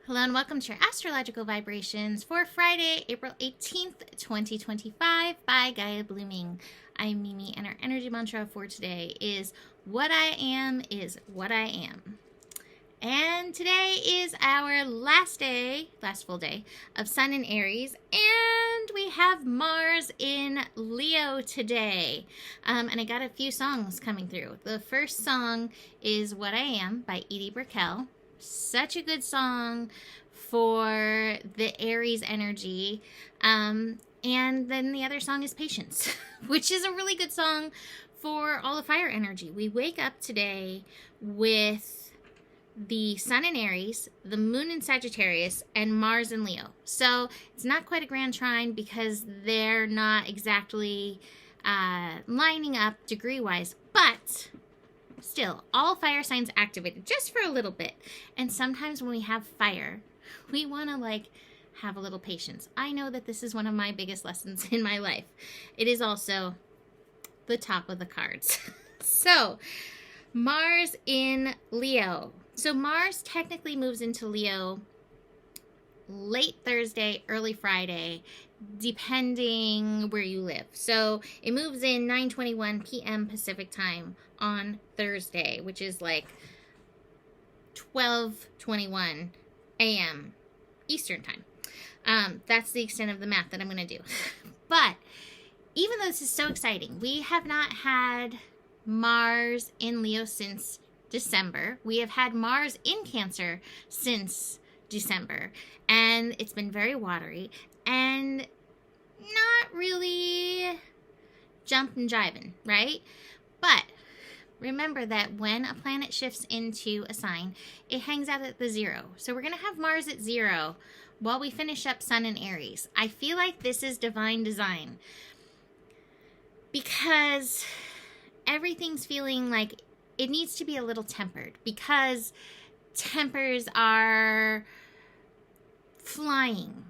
Hello and welcome to your astrological vibrations for Friday, April 18th, 2025 by Gaia Blooming. I'm Mimi and our energy mantra for today is what I am is what I am. And today is our last full day of Sun in Aries, and we have Mars in Leo today. And I got a few songs coming through. The first song is What I Am by Edie Brickell. Such a good song for the Aries energy. And then the other song is Patience, which is a really good song for all the fire energy. We wake up today with the Sun in Aries, the Moon in Sagittarius, and Mars in Leo. So it's not quite a grand trine because they're not exactly lining up degree-wise, but still, all fire signs activated just for a little bit. And sometimes when we have fire, we want to have a little patience. I know that this is one of my biggest lessons in my life. It is also the top of the cards. So, Mars in Leo. So Mars technically moves into Leo late Thursday, early Friday, depending where you live. So it moves in 9:21 p.m. Pacific time on Thursday, which is 12:21 a.m. Eastern time. That's the extent of the math that I'm going to do. But even though this is so exciting, we have not had Mars in Leo since December. We have had Mars in Cancer since December, and it's been very watery and not really jumping and jiving, right? But remember that when a planet shifts into a sign, it hangs out at the 0. So we're going to have Mars at 0 while we finish up Sun in Aries. I feel like this is divine design because everything's feeling like it needs to be a little tempered, because tempers are flying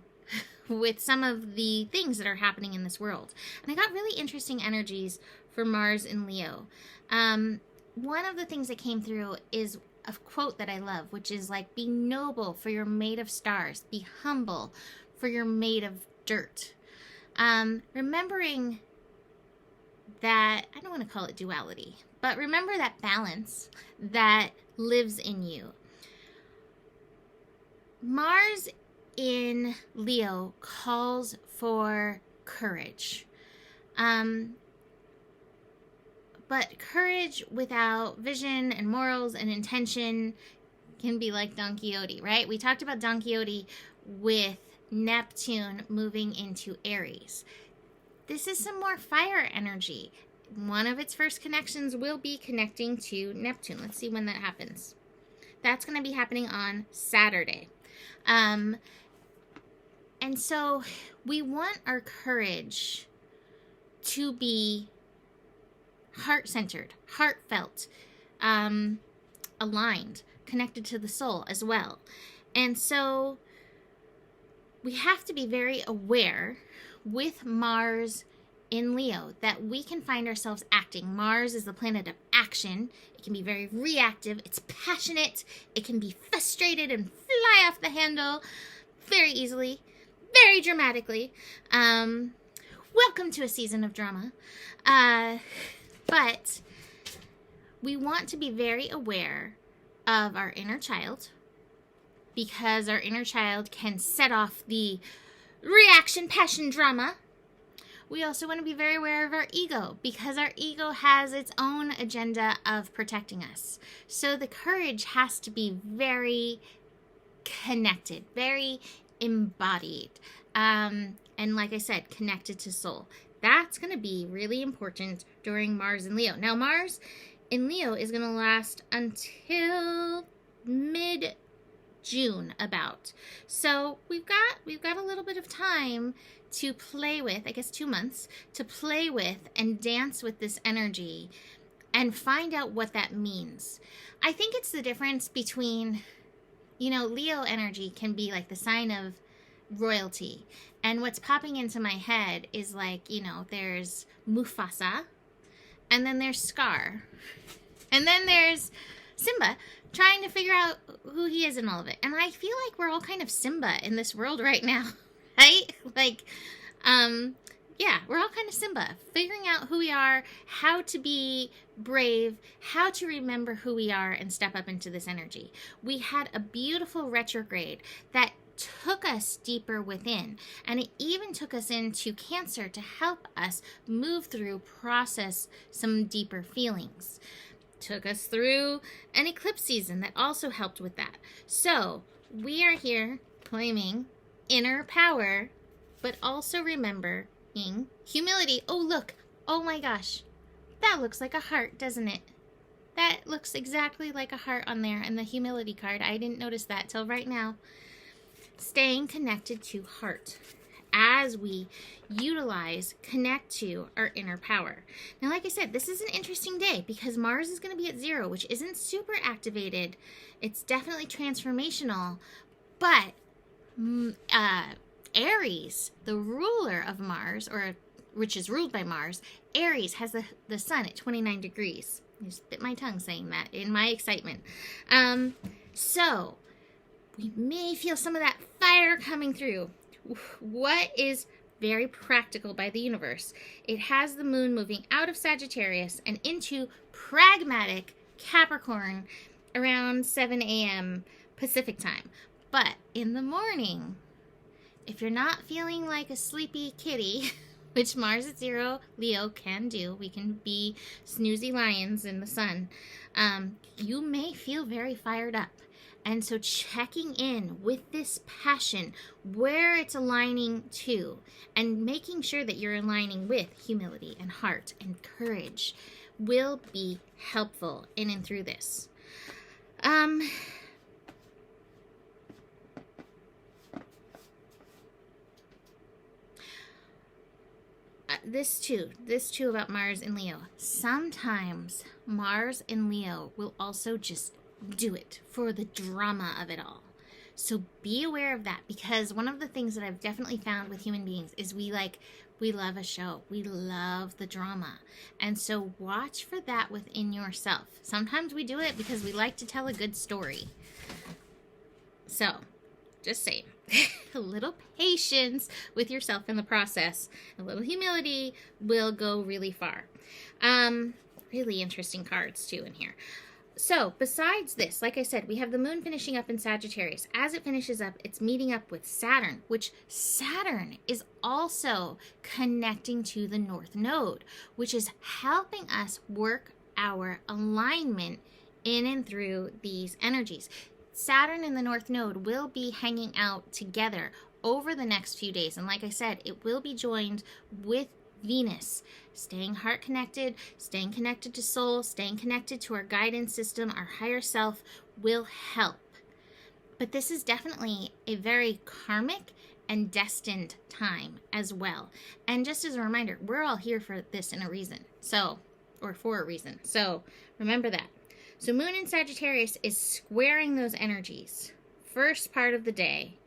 with some of the things that are happening in this world. And I got really interesting energies for Mars in Leo. One of the things that came through is a quote that I love, which is be noble for you're made of stars, be humble for you're made of dirt. Remembering that, I don't want to call it duality, but remember that balance that lives in you. Mars in Leo calls for courage. But courage without vision and morals and intention can be like Don Quixote, right? We talked about Don Quixote with Neptune moving into Aries. This is some more fire energy. One of its first connections will be connecting to Neptune. Let's see when that happens. That's going to be happening on Saturday. And so we want our courage to be heart-centered, heartfelt, aligned, connected to the soul as well. And so we have to be very aware with Mars in Leo that we can find ourselves acting. Mars is the planet of action. It can be very reactive. It's passionate. It can be frustrated and fly off the handle very easily, very dramatically. Welcome to a season of drama. But we want to be very aware of our inner child, because our inner child can set off the reaction, passion, drama. We also want to be very aware of our ego, because our ego has its own agenda of protecting us. So the courage has to be very connected, very embodied. And like I said, connected to soul. That's going to be really important during Mars in Leo. Now, Mars in Leo is going to last until mid-June about. So we've got a little bit of time to play with, I guess 2 months, to play with and dance with this energy and find out what that means. I think it's the difference between, Leo energy can be like the sign of royalty. And what's popping into my head is there's Mufasa, and then there's Scar, and then there's Simba trying to figure out who he is in all of it. And I feel like we're all kind of Simba in this world right now, right? Like, yeah, we're all kind of Simba, figuring out who we are, how to be brave, how to remember who we are and step up into this energy. We had a beautiful retrograde that took us deeper within, and it even took us into Cancer to help us move through, process some deeper feelings. Took us through an eclipse season that also helped with that. So we are here claiming inner power, but also remembering humility. Oh, look. Oh my gosh. That looks like a heart, doesn't it? That looks exactly like a heart on there in the humility card. I didn't notice that till right now. Staying connected to heart as we connect to our inner power. Now, like I said, this is an interesting day because Mars is going to be at 0, which isn't super activated. It's definitely transformational, but Aries, the ruler of Mars, or which is ruled by Mars, Aries has the sun at 29 degrees. I just bit my tongue saying that in my excitement. So we may feel some of that fire coming through. What is very practical by the universe? It has the moon moving out of Sagittarius and into pragmatic Capricorn around 7 a.m. Pacific time. But in the morning, if you're not feeling like a sleepy kitty, which Mars at 0 Leo can do, we can be snoozy lions in the sun, you may feel very fired up. And so checking in with this passion, where it's aligning to, and making sure that you're aligning with humility and heart and courage will be helpful in and through this. This too about Mars and Leo. Sometimes Mars and Leo will also just do it for the drama of it all. So be aware of that, because one of the things that I've definitely found with human beings is we love a show. We love the drama. And so watch for that within yourself. Sometimes we do it because we like to tell a good story. So just saying, a little patience with yourself in the process, a little humility will go really far. Really interesting cards too in here. So besides this, like I said, we have the moon finishing up in Sagittarius. As it finishes up, it's meeting up with Saturn, which Saturn is also connecting to the North Node, which is helping us work our alignment in and through these energies. Saturn and the North Node will be hanging out together over the next few days. And like I said, it will be joined with Venus. Staying heart connected, staying connected to soul, staying connected to our guidance system, our higher self will help. But this is definitely a very karmic and destined time as well. And just as a reminder, we're all here for this in a reason. Or for a reason. So remember that. So Moon in Sagittarius is squaring those energies. First part of the day.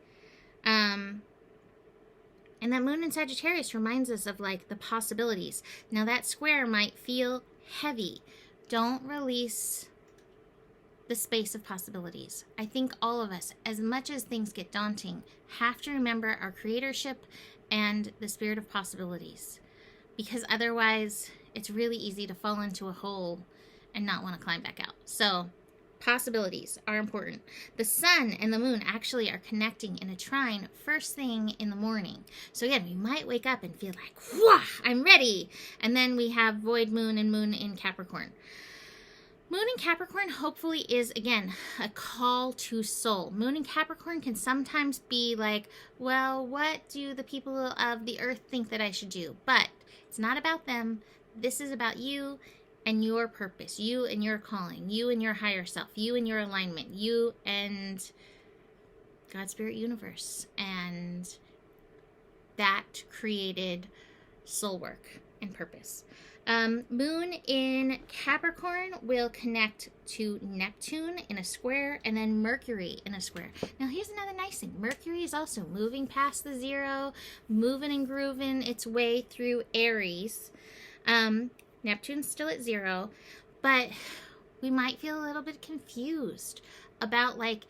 And that moon in Sagittarius reminds us of like the possibilities. Now that square might feel heavy. Don't release the space of possibilities. I think all of us, as much as things get daunting, have to remember our creatorship and the spirit of possibilities. Because otherwise, it's really easy to fall into a hole and not want to climb back out. So possibilities are important. The sun and the moon actually are connecting in a trine first thing in the morning. So again, we might wake up and feel like, whoa, I'm ready. And then we have void moon and moon in Capricorn. Moon in Capricorn hopefully is, again, a call to soul. Moon in Capricorn can sometimes be like, well, what do the people of the earth think that I should do? But it's not about them. This is about you and your purpose, you and your calling, you and your higher self, you and your alignment, you and God, Spirit, Universe. And that created soul work and purpose. Moon in Capricorn will connect to Neptune in a square and then Mercury in a square. Now here's another nice thing. Mercury is also moving past the 0, moving and grooving its way through Aries. Neptune's still at 0, but we might feel a little bit confused about like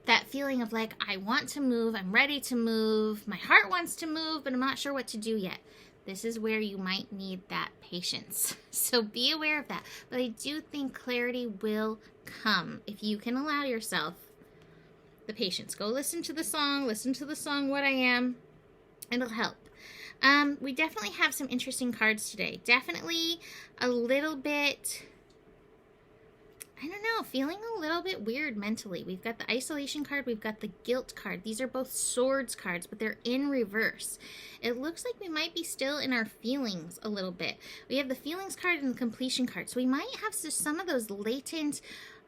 that feeling of like, I want to move, I'm ready to move, my heart wants to move, but I'm not sure what to do yet. This is where you might need that patience. So be aware of that. But I do think clarity will come if you can allow yourself the patience. Go listen to the song, What I Am. It'll help. We definitely have some interesting cards today. Definitely a little bit, I don't know, feeling a little bit weird mentally. We've got the isolation card, we've got the guilt card. These are both swords cards, but they're in reverse. It looks like we might be still in our feelings a little bit. We have the feelings card and the completion card. So we might have some of those latent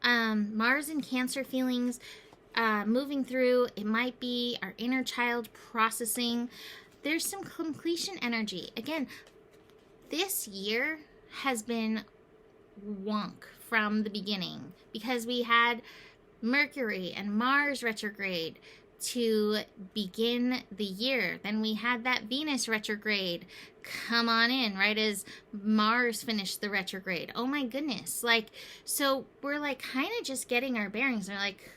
Mars and Cancer feelings moving through. It might be our inner child processing. There's some completion energy. Again, this year has been wonk from the beginning because we had Mercury and Mars retrograde to begin the year. Then we had that Venus retrograde come on in right as Mars finished the retrograde. Oh my goodness. Like, so we're like kind of just getting our bearings. We're like,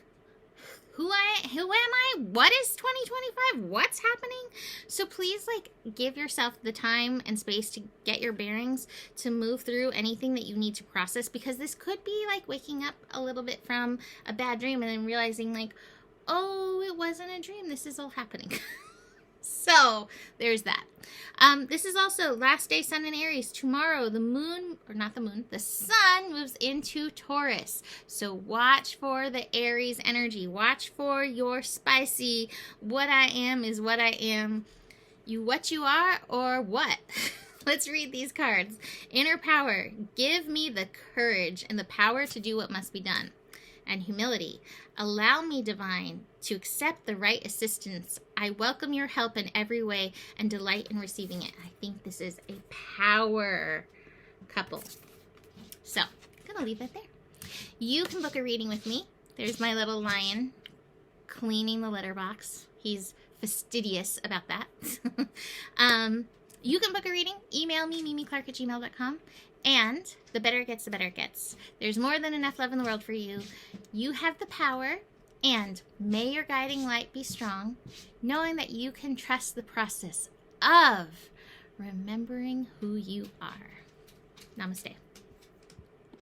who am I? What is 2025? What's happening? So please, like, give yourself the time and space to get your bearings, to move through anything that you need to process, because this could be like waking up a little bit from a bad dream and then realizing like, oh, it wasn't a dream. This is all happening. So there's that. This is also last day sun in Aries. Tomorrow, the moon, or not the moon, the sun moves into Taurus. So watch for the Aries energy. Watch for your spicy, what I am is what I am. You what you are or what? Let's read these cards. Inner power. Give me the courage and the power to do what must be done. And humility. Allow me, divine, to accept the right assistance. I welcome your help in every way and delight in receiving it. I think this is a power couple. So, I'm going to leave that there. You can book a reading with me. There's my little lion cleaning the litter box. He's fastidious about that. You can book a reading. Email me, mimiclark@gmail.com. And the better it gets, the better it gets. There's more than enough love in the world for you. You have the power, and may your guiding light be strong, knowing that you can trust the process of remembering who you are. Namaste.